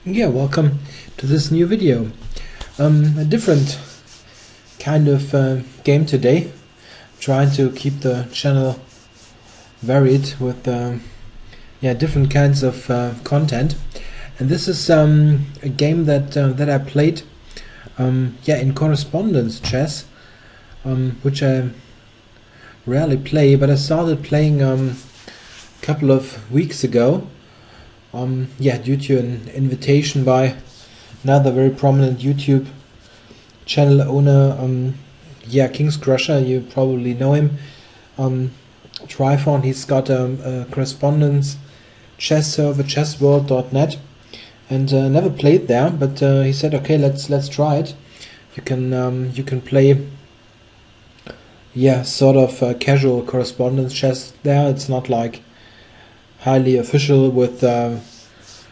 Yeah, welcome to this new video. A different kind of game today. Trying to keep the channel varied with different kinds of content. And this is a game that I played in correspondence chess, which I rarely play, but I started playing a couple of weeks ago. Due to an invitation by another very prominent YouTube channel owner, King's Crusher, you probably know him. Tryphon, he's got a correspondence chess server, chessworld.net, and never played there, but he said, okay, let's try it. You can play sort of casual correspondence chess there. It's not like highly official with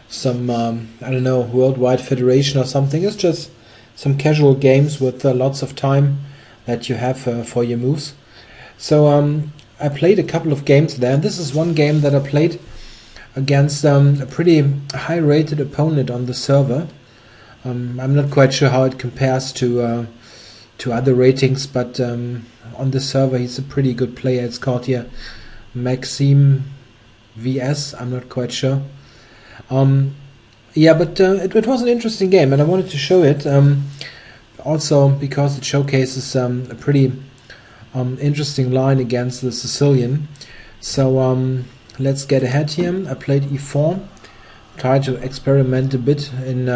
some worldwide federation or something. It's just some casual games with lots of time that you have for your moves. So I played a couple of games there, and this is one game that I played against a pretty high rated opponent on the server. I'm not quite sure how it compares to other ratings, but on the server he's a pretty good player. It's called here Maxime VS, I'm not quite sure. It was an interesting game, and I wanted to show it also because it showcases a pretty interesting line against the Sicilian. So let's get ahead here. I played e4, tried to experiment a bit in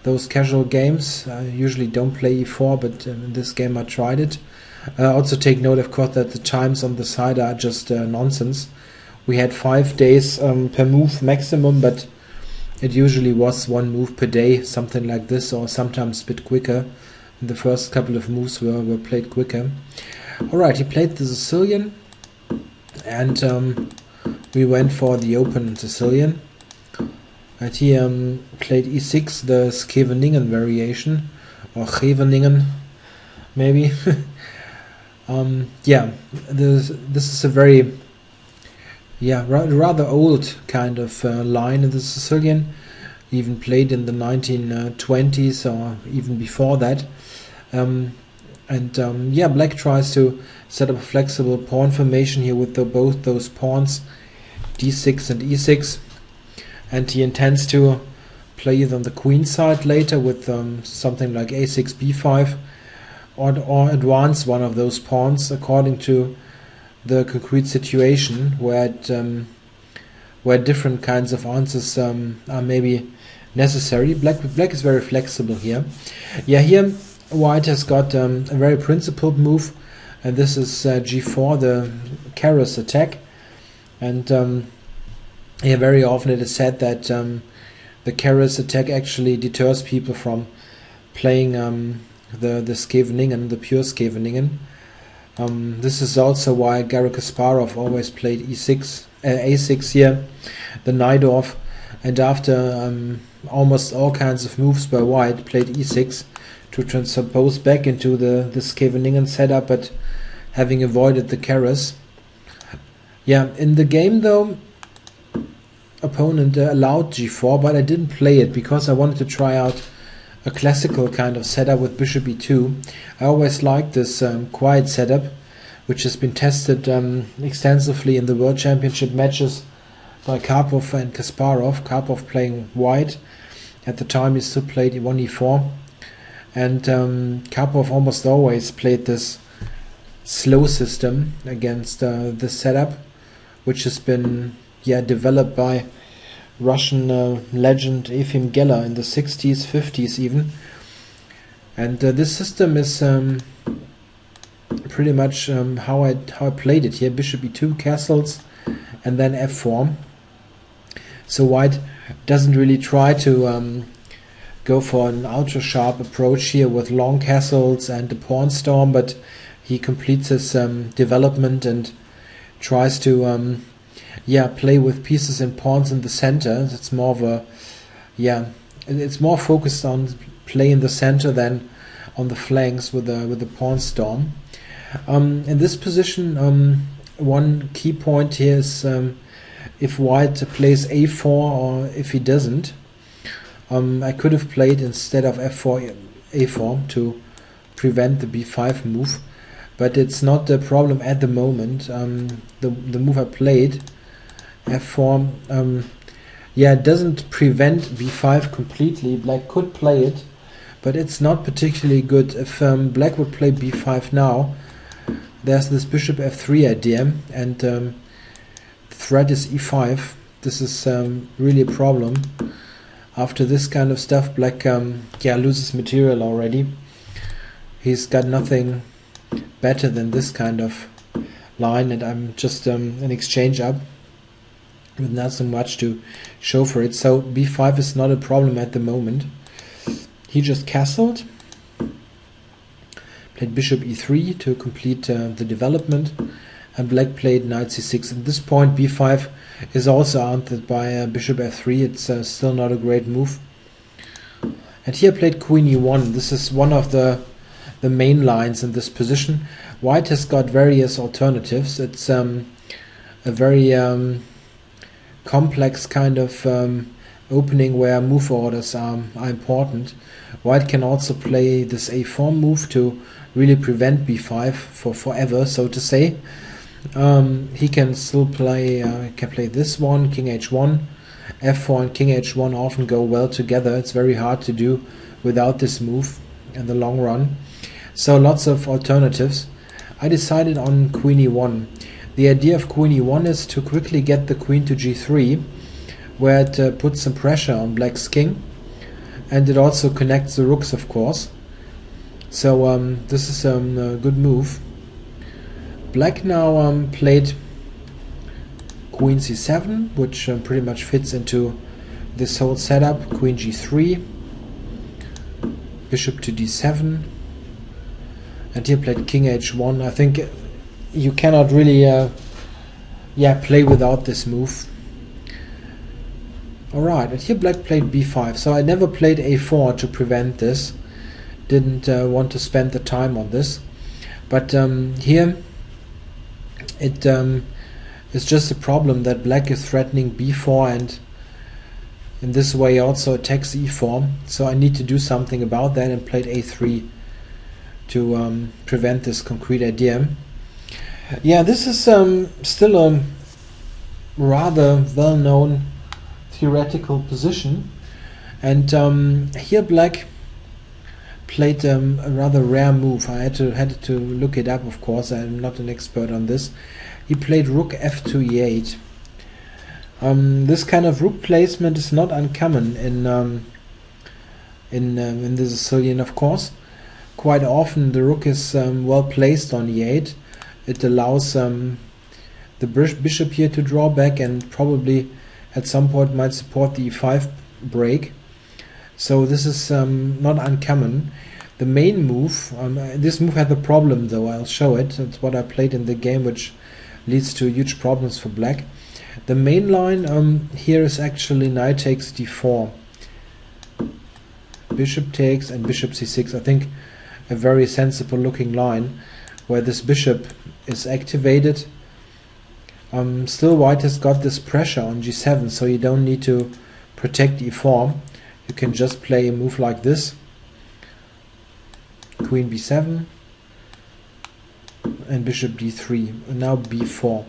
those casual games. I usually don't play e4, but in this game I tried it. Also take note, of course, that the times on the side are just nonsense. We had 5 days per move maximum, but it usually was one move per day, something like this, or sometimes a bit quicker. The first couple of moves were played quicker. Alright, he played the Sicilian, and we went for the open Sicilian. And he played e6, the Scheveningen variation, or Scheveningen, maybe. This is a very rather old kind of line in the Sicilian, even played in the 1920s or even before that. Black tries to set up a flexible pawn formation here with both those pawns, d6 and e6, and he intends to play it on the queen side later with something like a6, b5, or advance one of those pawns according to the concrete situation where different kinds of answers are maybe necessary. Black is very flexible here. Here White has got a very principled move, and this is g4, the Keres attack. And very often it is said that the Keres attack actually deters people from playing the Scheveningen, the pure Scheveningen. This is also why Garry Kasparov always played a6 here, the Najdorf, and after almost all kinds of moves by White, played e6 to transpose back into the Scheveningen setup, but having avoided the Keres. In the game though, opponent allowed g4, but I didn't play it because I wanted to try out a classical kind of setup with bishop e2. I always liked this quiet setup, which has been tested extensively in the World Championship matches by Karpov and Kasparov. Karpov playing white. At the time he still played e1, e4. And Karpov almost always played this slow system against this setup, which has been developed by Russian legend Efim Geller in the 60s, 50s even. And this system is pretty much how I played it here. Bishop e2, castles, and then f4. So White doesn't really try to go for an ultra sharp approach here with long castles and a pawn storm, but he completes his development and tries to play with pieces and pawns in the center. It's more of it's more focused on play in the center than on the flanks with the pawn storm. In this position, one key point here is if White plays a4 or if he doesn't. I could have played instead of f4 a4 to prevent the b5 move, but it's not a problem at the moment. The move I played, f4, yeah, it doesn't prevent b5 completely. Black could play it, but it's not particularly good. If black would play b5 now, there's this bishop f3 idea, and the threat is e5. This is really a problem. After this kind of stuff, black yeah, loses material already. He's got nothing better than this kind of line, and I'm just an exchange up with not so much to show for it. So b5 is not a problem at the moment. He just castled, played bishop e3 to complete the development, and black played knight c6. At this point b5 is also answered by bishop f3. It's still not a great move. And here played queen e1. This is one of the main lines in this position. White has got various alternatives. It's a very complex kind of opening where move orders are important. White can also play this a4 move to really prevent b5 for forever, so to say. He can still play this one, king h1. f4 and king h1 often go well together. It's very hard to do without this move in the long run. So lots of alternatives. I decided on queen e1. The idea of queen e1 is to quickly get the queen to g3, where it puts some pressure on black's king, and it also connects the rooks, of course. So this is a good move. Black now played queen c7, which pretty much fits into this whole setup. Queen g3, bishop to d7, and here played king h1. I think you cannot really play without this move. Alright, and here black played b5. So I never played a4 to prevent this. Didn't want to spend the time on this. But here it is just a problem that black is threatening b4, and in this way also attacks e4. So I need to do something about that, and played a3 to prevent this concrete idea. Yeah, this is still a rather well-known theoretical position, and here black played a rather rare move. I had to look it up, of course. I'm not an expert on this. He played rook f2 e8. This kind of rook placement is not uncommon in the Sicilian, of course. Quite often the rook is well placed on e8. It allows the bishop here to draw back, and probably at some point might support the e5 break. So this is not uncommon. The main move, this move had the problem though. I'll show it. It's what I played in the game, which leads to huge problems for black. The main line here is actually knight takes d4, bishop takes, and bishop c6. I think a very sensible looking line where this bishop is activated. Still white has got this pressure on g7, so you don't need to protect e4. You can just play a move like this, queen b7 and bishop d3, and now b4.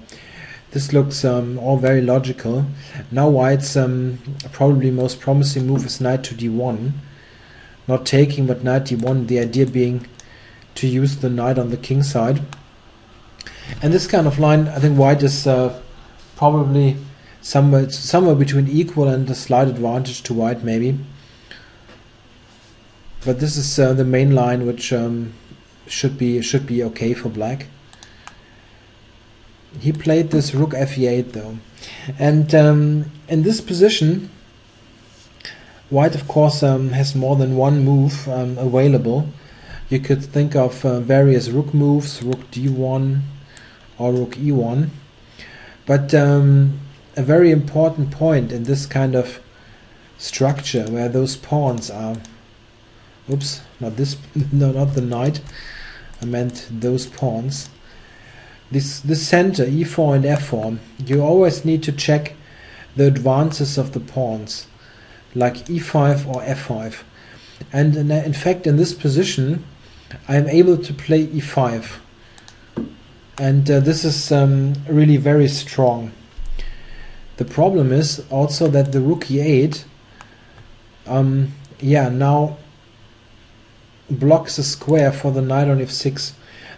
This looks all very logical. Now white's probably most promising move is knight to d1, not taking but knight d1, the idea being to use the knight on the king side. And this kind of line, I think white is probably somewhere between equal and a slight advantage to white, maybe. But this is the main line, which should be okay for black. He played this rook f8 though, and in this position, white of course has more than one move available. You could think of various rook moves, rook d1 or rook e1, but a very important point in this kind of structure where those pawns are, oops, not this, no, not the knight, I meant those pawns. This center, e4 and f4, you always need to check the advances of the pawns. like e5 or f5. And in fact, in this position, I'm able to play e5. And this is really very strong. The problem is also that the rook e8 now blocks a square for the knight on f6.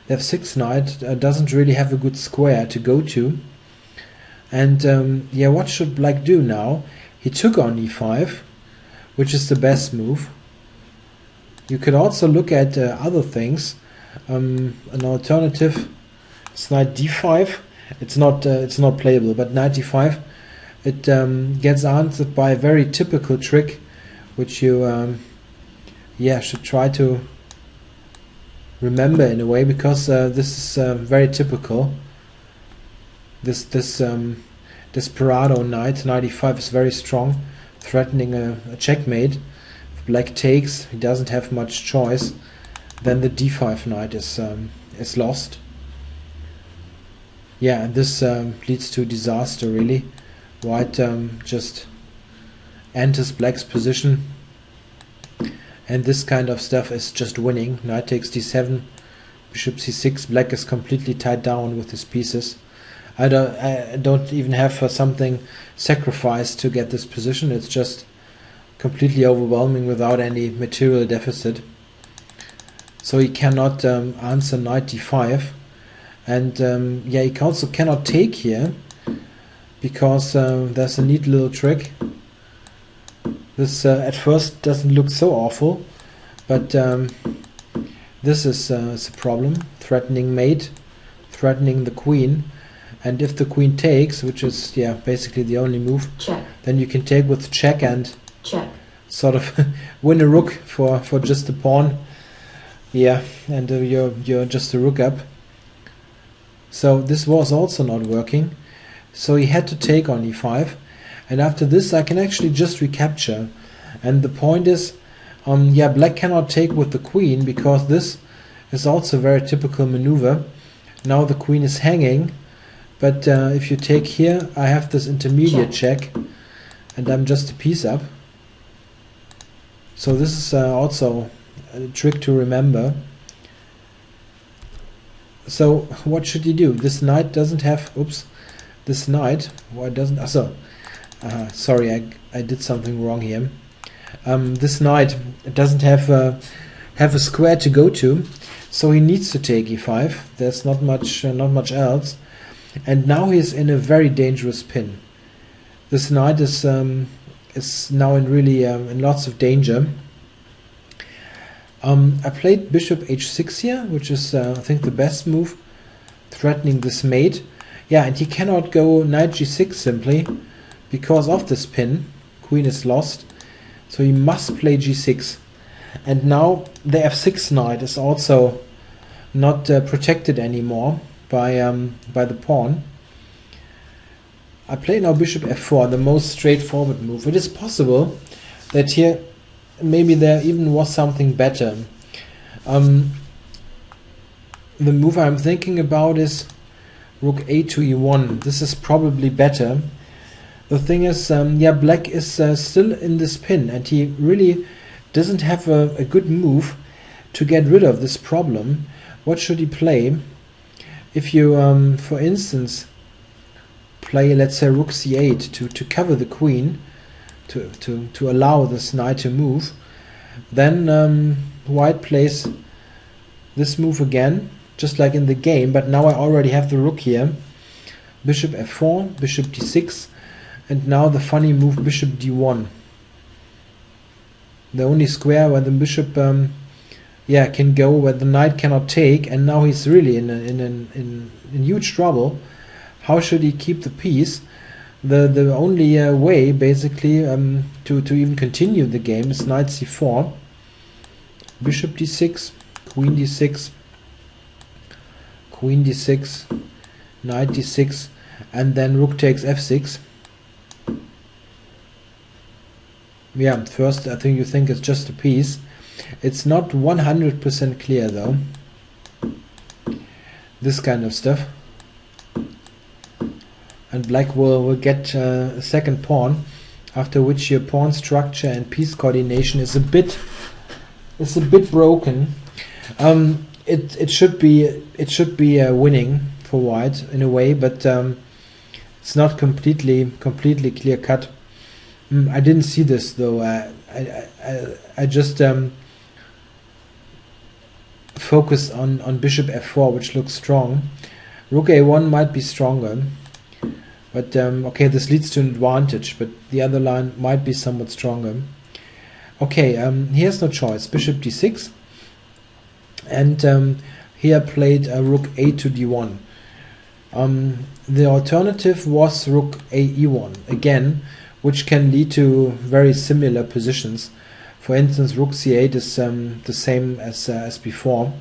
The f6 knight doesn't really have a good square to go to. And what should black do now? He took on e5, which is the best move. You could also look at other things. An alternative is knight d5. It's not playable, but knight d5, it gets answered by a very typical trick, which you should try to remember in a way, because this is very typical. This Desperado knight e5 is very strong, threatening a checkmate. If black takes, he doesn't have much choice. Then the d5 knight is lost. Yeah, and this leads to disaster really. White just enters black's position, and this kind of stuff is just winning. Knight takes d7, bishop c6. Black is completely tied down with his pieces. I don't even have something sacrificed to get this position. It's just completely overwhelming without any material deficit. So he cannot answer knight d5, and he also cannot take here, because there's a neat little trick. This at first doesn't look so awful, but this is a problem. Threatening mate, threatening the queen. And if the queen takes, which is basically the only move, check, then you can take with check and check, sort of win a rook for just a pawn. Yeah, and you're just a rook up. So this was also not working. So he had to take on e5, and after this I can actually just recapture. And the point is, black cannot take with the queen, because this is also a very typical maneuver. Now the queen is hanging. But if you take here, I have this intermediate check, and I'm just a piece up. So this is also a trick to remember. So what should you do? This knight doesn't have, this knight, why doesn't, sorry, I did something wrong here. This knight doesn't have a square to go to, so he needs to take e5. There's not much else. And now he's in a very dangerous pin. This knight is now in really in lots of danger. I played bishop h6 here, which is I think the best move, threatening this mate. Yeah, and he cannot go knight g6 simply because of this pin. Queen is lost, so he must play g6. And now the f6 knight is also not protected anymore by the pawn. I play now bishop f4, the most straightforward move. It is possible that here maybe there even was something better. The move I'm thinking about is rook a to e1. This is probably better. The thing is, black is still in this pin, and he really doesn't have a good move to get rid of this problem. What should he play? If you, for instance, play, let's say, rook c8 to cover the queen, to allow this knight to move, then white plays this move again, just like in the game, but now I already have the rook here. Bishop f4, bishop d6, and now the funny move bishop d1. The only square where the bishop can go, where the knight cannot take, and now he's really in huge trouble. How should he keep the peace? The only way basically to even continue the game is knight c4, bishop d6, queen d6, queen d6, knight d6, and then rook takes f6. Yeah, first I think you think it's just a piece. It's not 100% clear though, this kind of stuff. And black will get a second pawn. after which your pawn structure and piece coordination is a bit broken. It should be winning for white in a way, but it's not completely clear cut. I didn't see this though. I just focus on bishop f4, which looks strong. Rook a1 might be stronger, but okay, this leads to an advantage, but the other line might be somewhat stronger. Okay, he has no choice. Bishop d6, and here played rook a to d1. The alternative was rook a e1 again, which can lead to very similar positions. For instance, rook c8 is the same as before.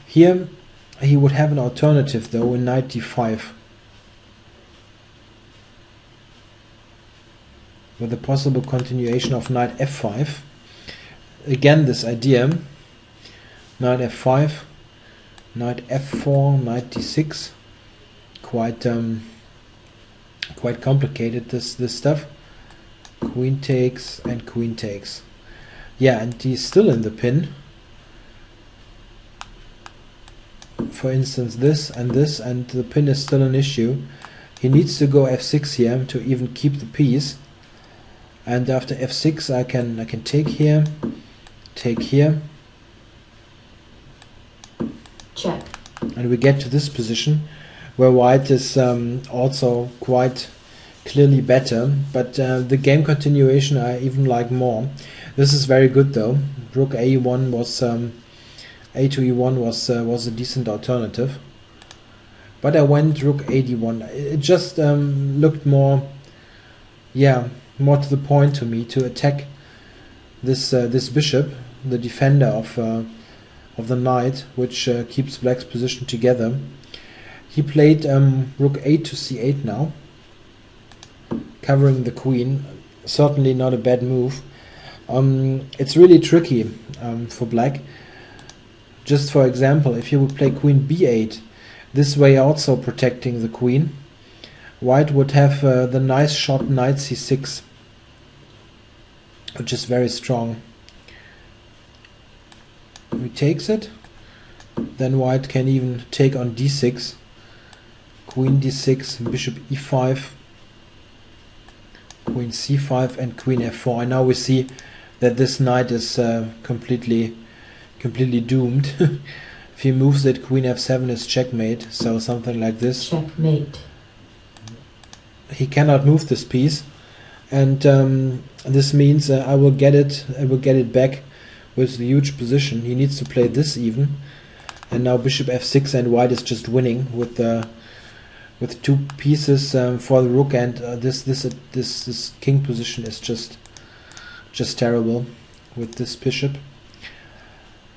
Here he would have an alternative though in knight d5, with a possible continuation of knight f5. Again, this idea, knight f5, knight f4, knight d6, quite complicated, this stuff. Queen takes and queen takes. Yeah, and he's still in the pin. For instance, this, and the pin is still an issue. He needs to go f6 here to even keep the piece. And after f6, I can take here, check, and we get to this position where white is also quite clearly better, but the game continuation I even like more. This is very good though. Rook a1 was a to e1 was a decent alternative, but I went rook a d1. It just looked more to the point to me, to attack this bishop, the defender of the knight, which keeps black's position together. He played rook a to c8 now, covering the queen. Certainly not a bad move. It's really tricky for black. Just for example, if you would play queen b8, this way also protecting the queen, white would have the nice shot knight c6, which is very strong. He takes it, then white can even take on d6, queen d6, bishop e5, queen c5, and queen f4. And now we see that this knight is completely doomed. If he moves it, queen f7 is checkmate, so something like this. Checkmate. He cannot move this piece, and this means I will get it back with the huge position. He needs to play this even, and now bishop f6, and white is just winning with two pieces for the rook, and this king position is just terrible with this bishop.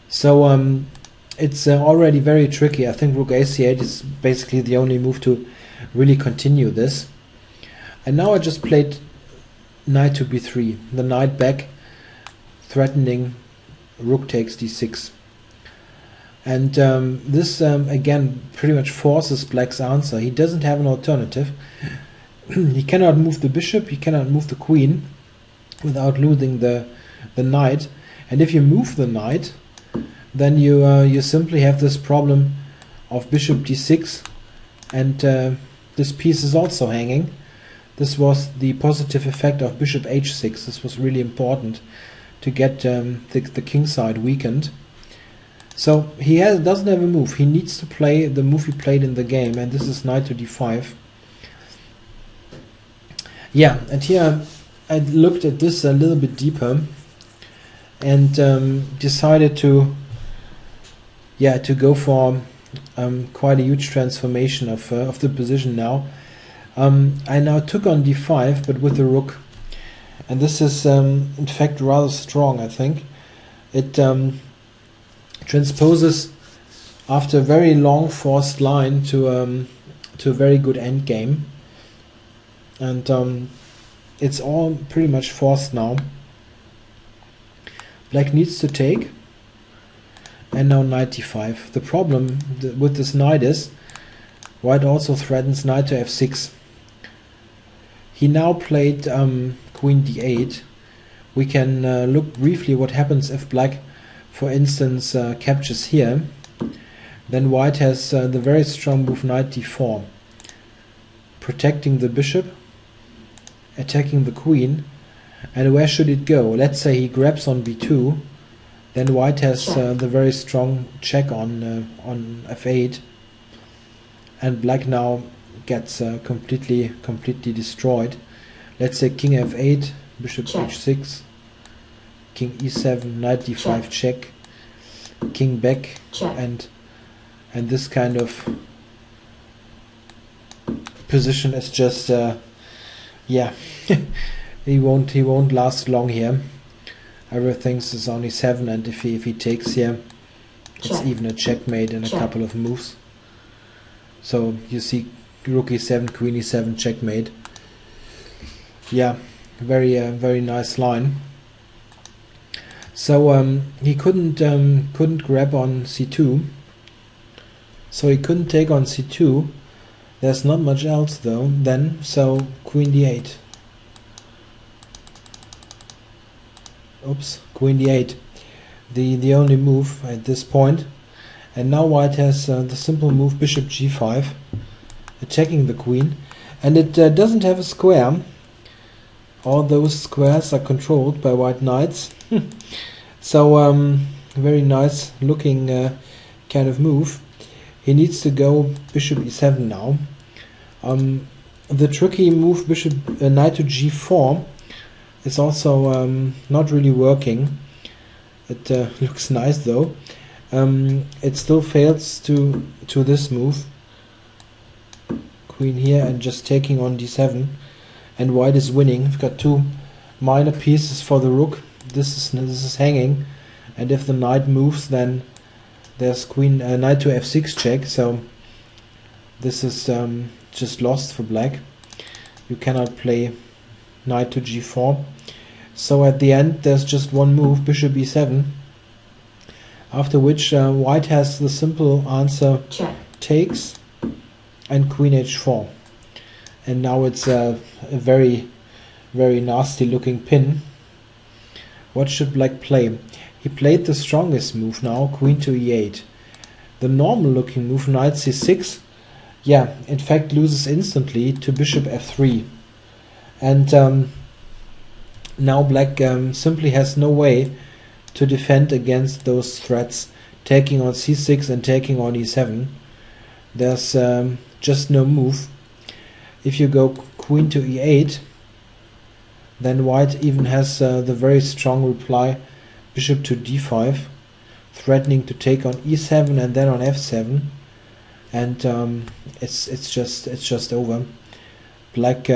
So it's already very tricky. I think rook a8 is basically the only move to really continue this. And now I just played knight to b3, the knight back, threatening rook takes d6. And this again pretty much forces black's answer. He doesn't have an alternative. He cannot move the bishop, he cannot move the queen without losing the knight. And if you move the knight, then you simply have this problem of bishop d6, and this piece is also hanging. This was the positive effect of bishop h6. This was really important to get the king side weakened. So he doesn't have a move. He needs to play the move he played in the game, and this is knight to d5. Yeah, and here I looked at this a little bit deeper and decided to go for quite a huge transformation of the position now. I now took on d5, but with the rook, and this is in fact rather strong. I think it transposes after a very long forced line to a very good end game, and it's all pretty much forced now. Black needs to take, and now knight d5. The problem with this knight is white also threatens knight to f6. He now played queen d8. We can look briefly what happens if black, for instance, captures here. Then white has the very strong move knight d4, protecting the bishop, attacking the queen. And where should it go? Let's say he grabs on b2. Then white has the very strong check on f8, and black now gets completely destroyed. Let's say king f8, bishop h6, king e7, knight d5 check, king back, and this kind of position is just yeah. he won't last long here. Everything is only 7, and if he takes here, it's even a checkmate in a couple of moves. So you see rook e7, queen e7, checkmate. Yeah, very nice line. So he couldn't grab on c2. So he couldn't take on c2. There's not much else though then. So queen d8. Oops, queen d8, the only move at this point. And now white has the simple move bishop g5, attacking the queen, and it doesn't have a square. All those squares are controlled by white knights. So very nice looking kind of move. He needs to go bishop e7 now. The tricky move bishop knight to g4 is also not really working. It looks nice though. It still fails to this move. Queen here and just taking on d7, and white is winning. We've got two minor pieces for the rook. This is hanging, and if the knight moves, then there's queen knight to f6 check. So this is just lost for black. You cannot play knight to g4. So at the end there's just one move, bishop e7, after which white has the simple answer takes and queen h4. And now it's a very nasty looking pin. What should black play? He played the strongest move now, queen to e8. The normal looking move, knight c6, yeah, in fact loses instantly to bishop f3. And now black simply has no way to defend against those threats, taking on c6 and taking on e7. There's just no move. If you go queen to e8, then white even has the very strong reply bishop to d5, threatening to take on e7 and then on f7, and it's just over. Black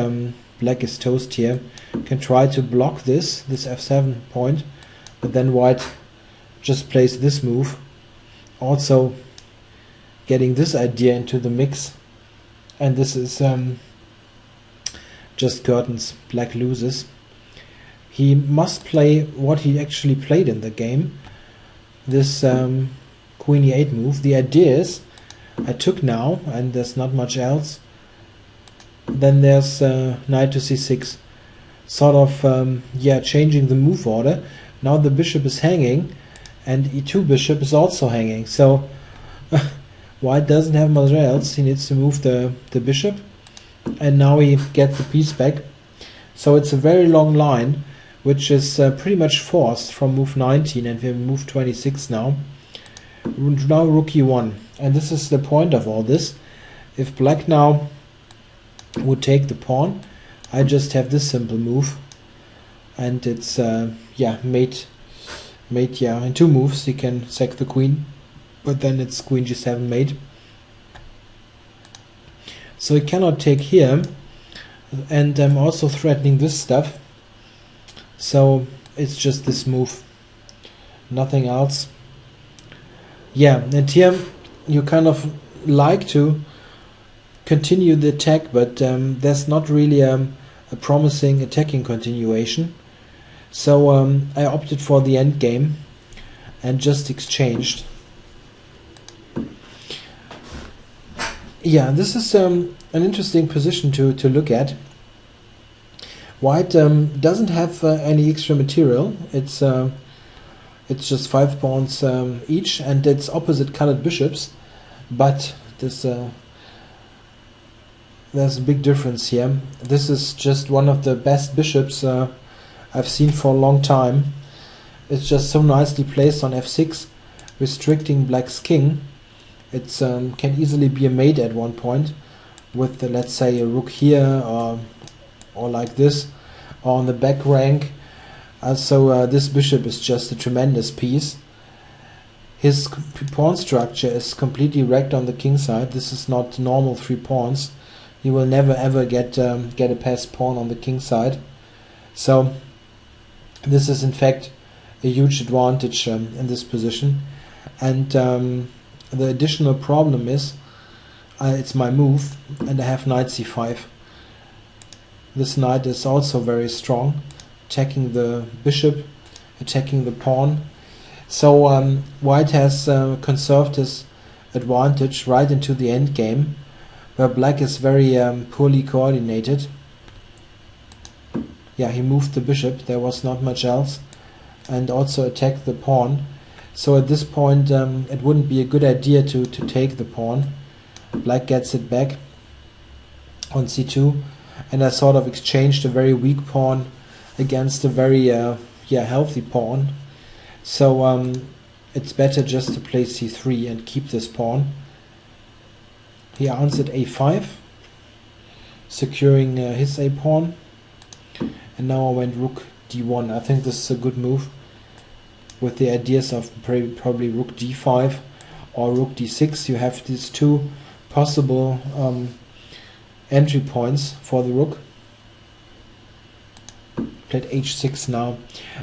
is toast here. Can try to block this f7 point, but then white just plays this move, also getting this idea into the mix, and this is just curtains. Black loses. He must play what he actually played in the game, this queen e8 move. The idea is, I took now, and there's not much else. Then there's knight to c6, sort of changing the move order. Now the bishop is hanging, and e2 bishop is also hanging. So white doesn't have much else. He needs to move the bishop, and now he gets the piece back. So it's a very long line, which is pretty much forced from move 19, and we have move 26 now. Now rook e1, and this is the point of all this. If black now would take the pawn, I just have this simple move, and it's mate in two moves. He can sack the queen, but then it's queen g7 mate. So he cannot take here, and I'm also threatening this stuff. So it's just this move, nothing else. Yeah, and here you kind of like to continue the attack, but there's not really a promising attacking continuation. So I opted for the end game and just exchanged. Yeah, this is an interesting position to look at. White doesn't have any extra material. It's just 5 pawns each, and it's opposite colored bishops. But this there's a big difference here. This is just one of the best bishops I've seen for a long time. It's just so nicely placed on f6, restricting black's king. It can easily be a mate at one point with, let's say, a rook here or like this, or on the back rank. So this bishop is just a tremendous piece. His pawn structure is completely wrecked on the king side. This is not normal 3 pawns. You will never ever get a passed pawn on the king side. So this is in fact a huge advantage in this position. And the additional problem is it's my move, and I have knight c5. This knight is also very strong, attacking the bishop, attacking the pawn. So white has conserved his advantage right into the endgame, where black is very poorly coordinated. Yeah, he moved the bishop, there was not much else, and also attacked the pawn. So at this point it wouldn't be a good idea to take the pawn. Black gets it back on c2, and I sort of exchanged a very weak pawn against a very healthy pawn. So it's better just to play c3 and keep this pawn. He answered a5, securing his a pawn, and now I went rook d1. I think this is a good move, with the ideas of probably rook d5 or rook d6. You have these 2 possible entry points for the rook. Played h6 now.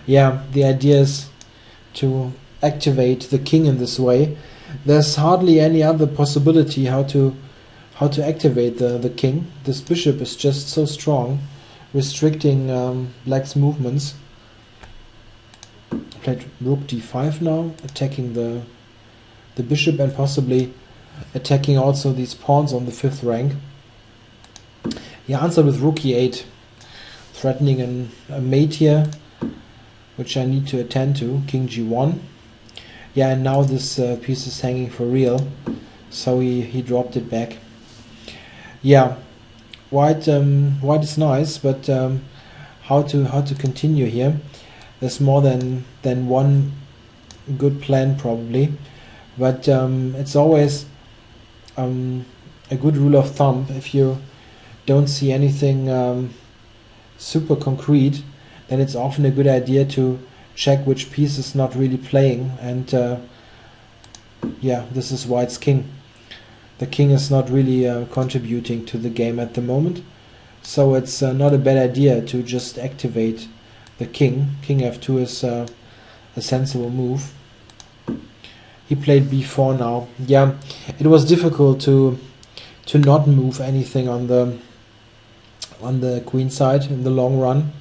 Yeah, the idea is to activate the king in this way. There's hardly any other possibility how to activate the king. This bishop is just so strong, restricting black's movements. Played rook d5 now, attacking the bishop and possibly attacking also these pawns on the 5th rank. He answered with rook e8, threatening a mate here, which I need to attend to. King g1. Yeah, and now this piece is hanging for real, so he dropped it back. Yeah, white is nice, but how to continue here? There's more than one good plan probably, but it's always a good rule of thumb, if you don't see anything super concrete, then it's often a good idea to check which piece is not really playing. And yeah, this is white's king. The king is not really contributing to the game at the moment, so it's not a bad idea to just activate the king. King f2 is a sensible move. He played b4 now. Yeah, it was difficult to not move anything on the queen side in the long run.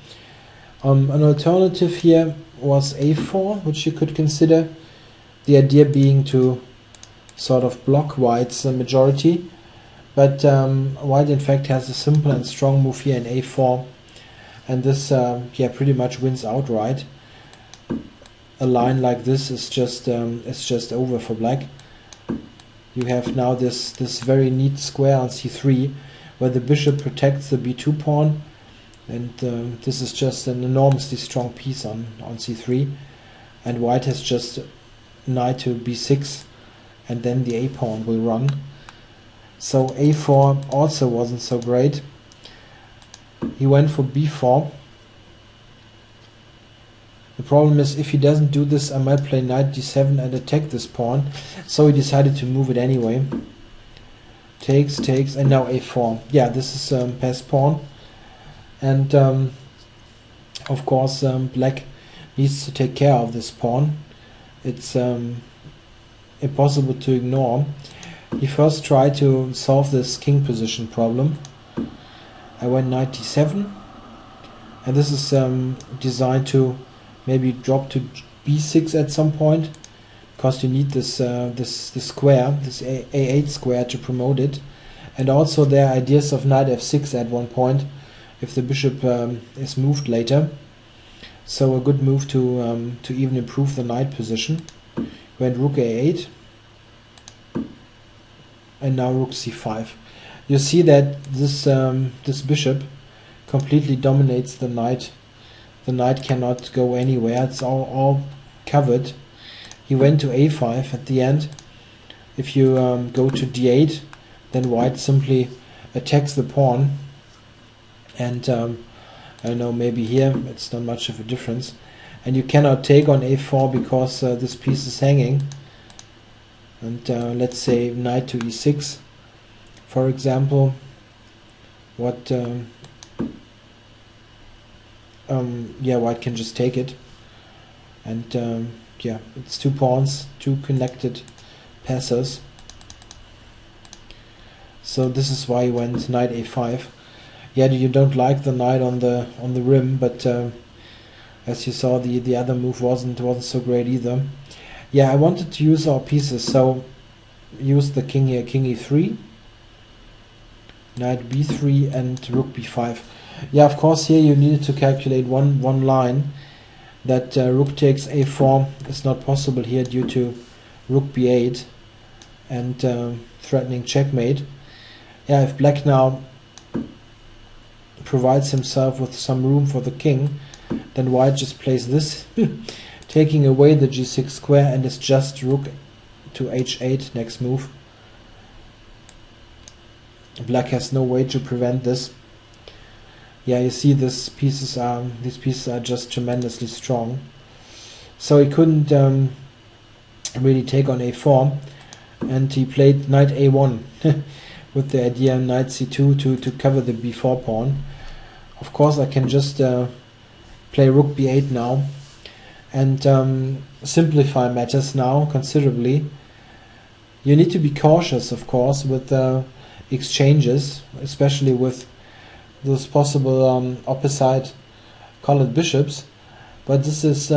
An alternative here was a4, which you could consider. The idea being to sort of block white's majority, but white in fact has a simple and strong move here in a4, and this pretty much wins outright. A line like this is just over for black. You have now this very neat square on c3, where the bishop protects the b2 pawn, and this is just an enormously strong piece on c3, and white has just knight to b6, and then the a pawn will run. So a4 also wasn't so great. He went for b4. The problem is, if he doesn't do this, I might play knight d7 and attack this pawn, so he decided to move it anyway. Takes, and now a4. Yeah, this is passed pawn, and of course black needs to take care of this pawn. It's impossible to ignore. He first tried to solve this king position problem. I went knight d7, and this is designed to maybe drop to b6 at some point, because you need this this square, this a8 square, to promote it. And also there are ideas of knight f6 at one point, if the bishop is moved later. So a good move to even improve the knight position. Went rook a8, and now rook c5. You see that this this bishop completely dominates the knight. The knight cannot go anywhere. It's all covered. He went to a5 at the end. If you go to d8, then white simply attacks the pawn, and I don't know, maybe here it's not much of a difference. And you cannot take on a4 because this piece is hanging. And let's say knight to e6, for example. What? Yeah, white can just take it, and yeah, it's two pawns, two connected passers. So this is why he went knight a5. Yeah, you don't like the knight on the rim, but as you saw, the other move wasn't so great either. Yeah, I wanted to use our pieces, so use the king here, king e3, knight b3, and rook b5. Yeah, of course, here you needed to calculate one line that rook takes a4 is not possible here due to rook b8 and threatening checkmate. Yeah, if black now provides himself with some room for the king, then white just plays this, taking away the g6 square, and it's just rook to h8 next move. Black has no way to prevent this. Yeah, you see these pieces are just tremendously strong. So he couldn't really take on a4, and he played knight a1 with the idea knight c2 to cover the b4 pawn. Of course, I can just play rook b8 now and simplify matters now considerably. You need to be cautious, of course, with exchanges, especially with those possible opposite colored bishops, but this is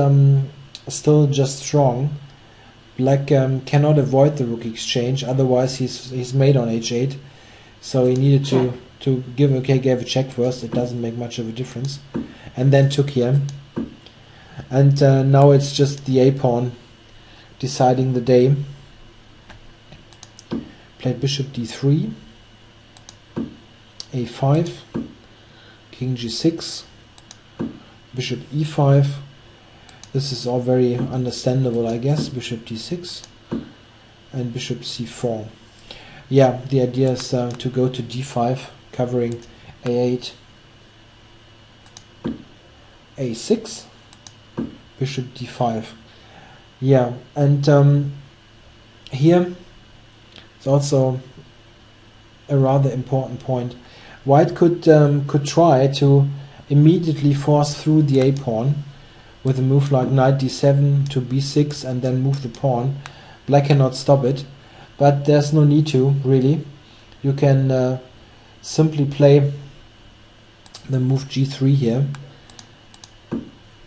still just strong. Black cannot avoid the rook exchange, otherwise he's made on h8, so he needed to gave a check first. It doesn't make much of a difference, and then took here, and now it's just the a pawn deciding the day. Played bishop d3, a5, king g6, bishop e5. This is all very understandable, I guess. Bishop d6 and bishop c4. Yeah, the idea is to go to d5, covering a8, a6, bishop d5. Yeah, and here it's also a rather important point. White could try to immediately force through the a pawn with a move like knight d7 to b6 and then move the pawn. Black cannot stop it, but there's no need to, really. You can simply play the move g3 here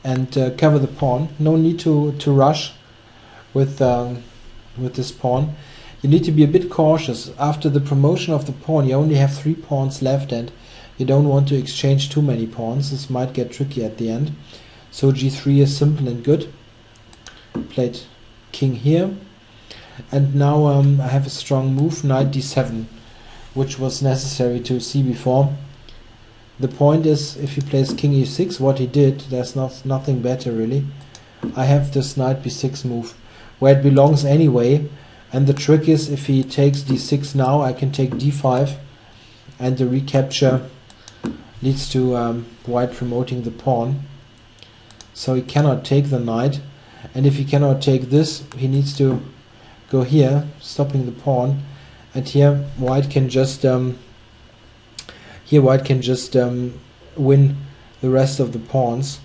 and cover the pawn. No need to rush with this pawn. You need to be a bit cautious. After the promotion of the pawn, you only have 3 pawns left, and you don't want to exchange too many pawns. This might get tricky at the end. So g3 is simple and good. Played king here, and now I have a strong move, knight d7, which was necessary to see before. The point is, if he plays king e6, what he did, there's nothing better really. I have this knight b6 move where it belongs anyway. And the trick is, if he takes d6 now, I can take d5, and the recapture leads to white promoting the pawn. So he cannot take the knight, and if he cannot take this, he needs to go here, stopping the pawn. And here white can just win the rest of the pawns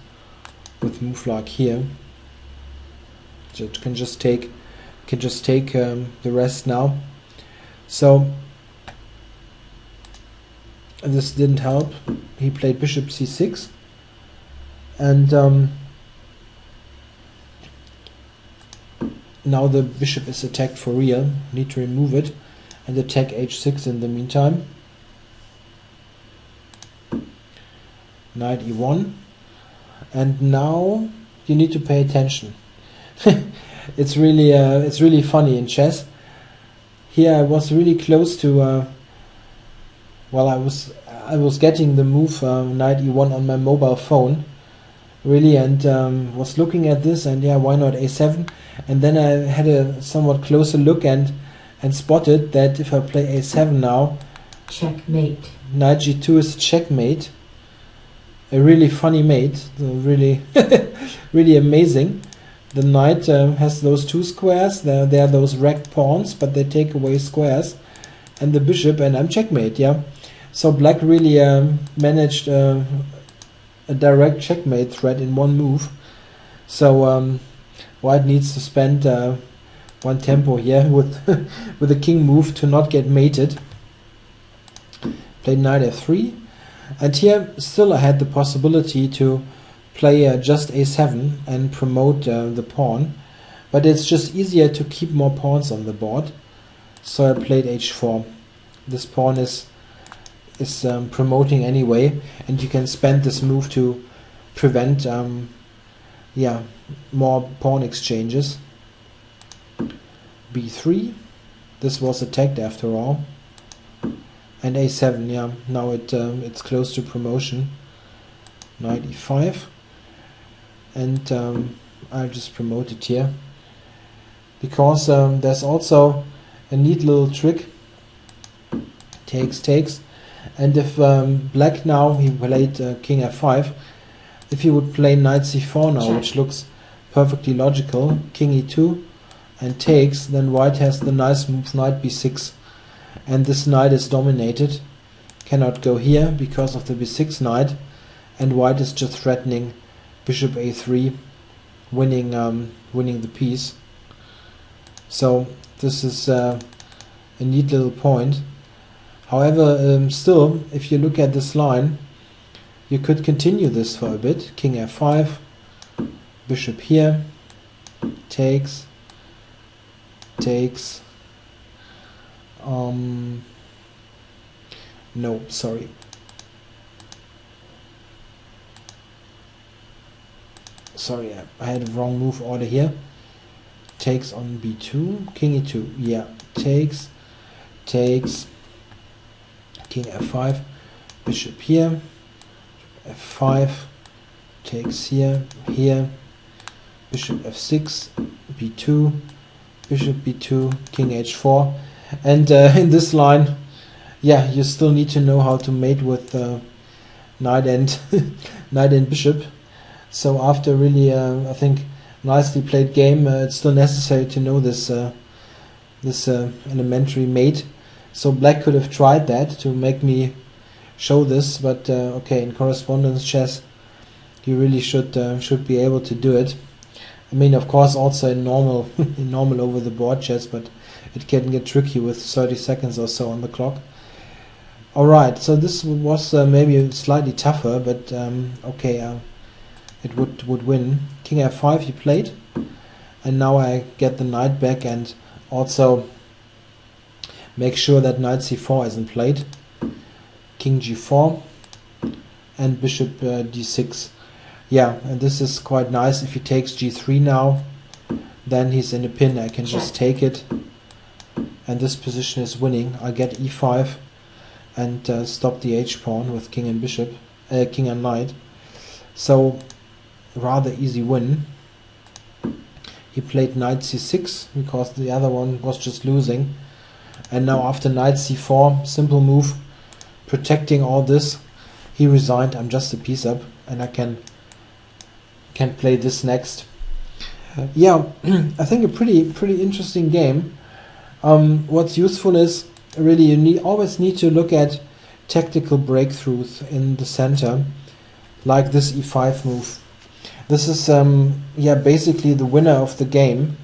with move like here. So it can just take the rest now. So this didn't help. He played bishop c6, and now the bishop is attacked for real. Need to remove it and attack h6 in the meantime. knight e1, and now you need to pay attention. It's really funny in chess. Here I was really close to well, I was getting the move knight e1 on my mobile phone, really, and was looking at this, and yeah, why not a7? And then I had a somewhat closer look and spotted that if I play a7 now, checkmate. Knight g2 is checkmate. A really funny mate, so really, really amazing. The knight has those two squares. There are those racked pawns, but they take away squares, and the bishop, and I'm checkmate. Yeah, so black really managed a direct checkmate threat in one move. So white needs to spend one tempo here with with the king move to not get mated. Played knight f3, and here still I had the possibility to play just a7 and promote the pawn, but it's just easier to keep more pawns on the board, so I played h4. This pawn is promoting anyway, and you can spend this move to prevent yeah, more pawn exchanges. b3, this was attacked after all, and a7. Yeah, now it's close to promotion. Knight e5, and I'll just promote it here, because there's also a neat little trick. Takes, and if black now, he played king f5, if he would play knight c4 now, which looks perfectly logical, king e2 and takes, then white has the nice move knight b6, and this knight is dominated, cannot go here because of the b6 knight, and white is just threatening bishop a3, winning the piece. So this is a neat little point. However, still, if you look at this line, you could continue this for a bit. King f5, bishop here, takes, no, sorry. Sorry, I had a wrong move order here. Takes on b2, king e2, yeah, takes, king f5, bishop here, f5, takes here, bishop f6, b2, bishop b2, king h4, and in this line, yeah, you still need to know how to mate with knight and knight and bishop. So after really, I think, nicely played game, it's still necessary to know this this elementary mate. So black could have tried that to make me show this, but okay, in correspondence chess, you really should be able to do it. I mean, of course, also in normal in normal over the board chess, but it can get tricky with 30 seconds or so on the clock. All right, so this was maybe slightly tougher, but okay, it would win. King f5 he played, and now I get the knight back and also make sure that knight c4 isn't played. King g4 and bishop d6. Yeah, and this is quite nice. If he takes g3 now, then he's in a pin. I can just take it, and this position is winning. I get e5 and stop the h-pawn with king and bishop, king and knight. So rather easy win. He played knight c6 because the other one was just losing, and now after knight c4, simple move, protecting all this, he resigned. I'm just a piece up, and I can play this next. Yeah, I think a pretty interesting game. What's useful is really you always need to look at tactical breakthroughs in the center, like this e5 move. This is yeah, basically the winner of the game.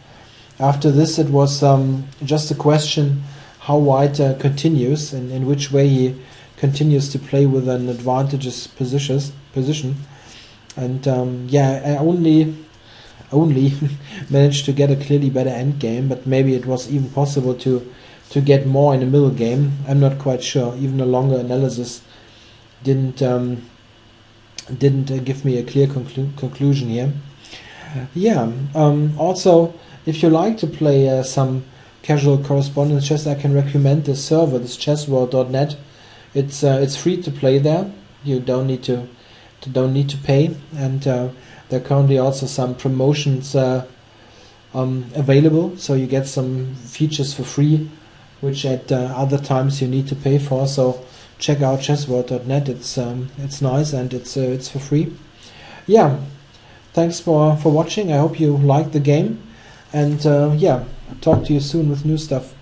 After this, it was just a question how white continues and in which way he continues to play with an advantageous position. And yeah, I only managed to get a clearly better endgame, but maybe it was even possible to get more in the middle game. I'm not quite sure. Even a longer analysis didn't didn't give me a clear conclusion here. Yeah. Also, if you like to play some casual correspondence chess, I can recommend this server, this chessworld.net. It's free to play there. You don't need to pay, and there are currently also some promotions available, so you get some features for free, which at other times you need to pay for. So check out chessworld.net. It's nice, and it's for free. Yeah, thanks for watching. I hope you liked the game, and yeah, talk to you soon with new stuff.